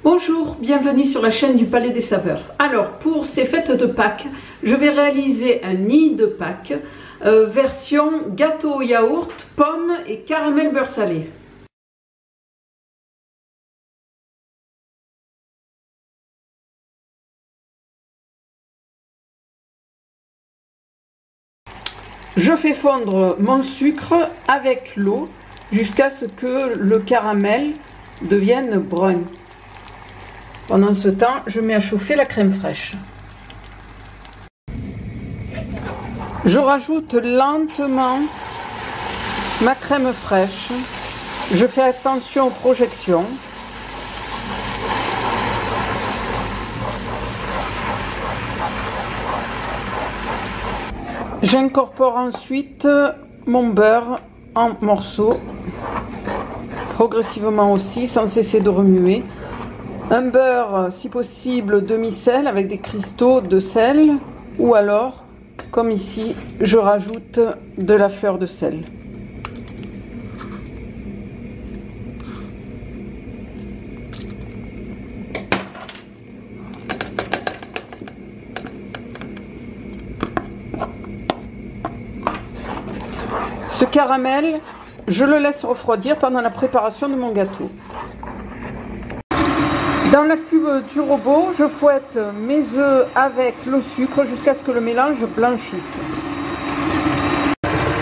Bonjour, bienvenue sur la chaîne du Palais des Saveurs. Alors, pour ces fêtes de Pâques, je vais réaliser un nid de Pâques, version gâteau au yaourt, pommes et caramel beurre salé. Je fais fondre mon sucre avec l'eau jusqu'à ce que le caramel devienne brun. Pendant ce temps, je mets à chauffer la crème fraîche. Je rajoute lentement ma crème fraîche. Je fais attention aux projections. J'incorpore ensuite mon beurre en morceaux, progressivement aussi, sans cesser de remuer. Un beurre, si possible, demi-sel avec des cristaux de sel, ou alors, comme ici, je rajoute de la fleur de sel. Ce caramel, je le laisse refroidir pendant la préparation de mon gâteau. Dans la cuve du robot, je fouette mes œufs avec le sucre jusqu'à ce que le mélange blanchisse.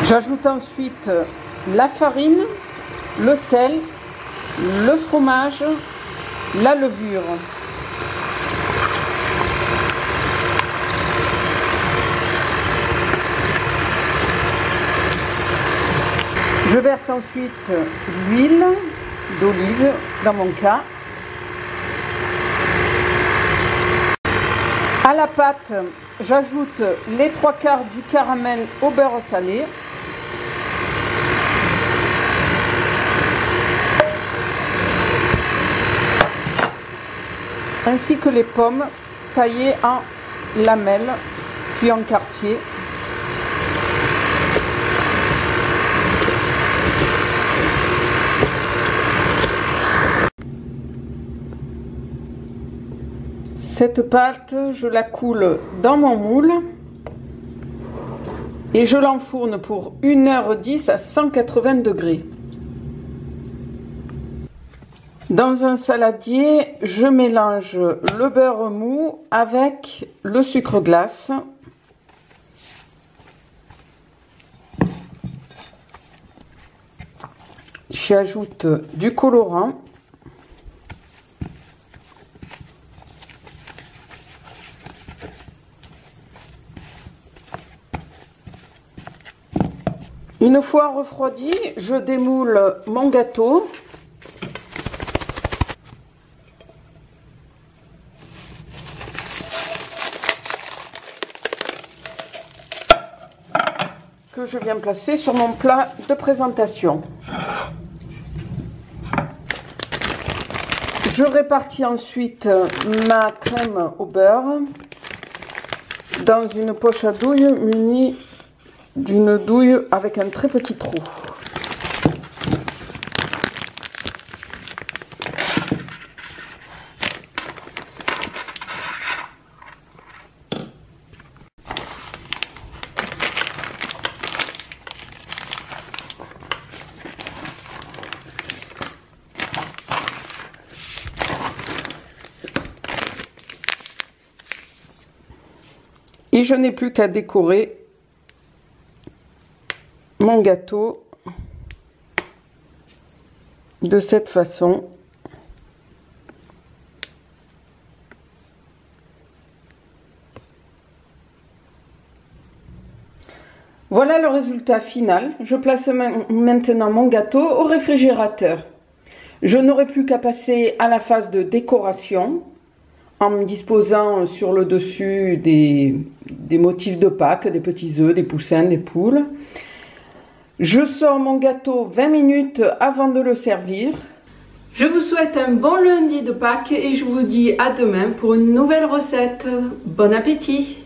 J'ajoute ensuite la farine, le sel, le fromage, la levure. Je verse ensuite l'huile d'olive, dans mon cas. À la pâte, j'ajoute les 3/4 du caramel au beurre salé. Ainsi que les pommes taillées en lamelles, puis en quartiers. Cette pâte, je la coule dans mon moule et je l'enfourne pour 1h10 à 180 degrés. Dans un saladier, je mélange le beurre mou avec le sucre glace. J'y ajoute du colorant. Une fois refroidi, je démoule mon gâteau. Que je viens placer sur mon plat de présentation. Je répartis ensuite ma crème au beurre dans une poche à douille munie d'une douille avec un très petit trou. Et je n'ai plus qu'à décorer mon gâteau de cette façon. Voilà le résultat final. Je place maintenant mon gâteau au réfrigérateur. Je n'aurai plus qu'à passer à la phase de décoration en me disposant sur le dessus des motifs de Pâques, des petits œufs, des poussins, des poules. Je sors mon gâteau 20 minutes avant de le servir. Je vous souhaite un bon lundi de Pâques et je vous dis à demain pour une nouvelle recette. Bon appétit!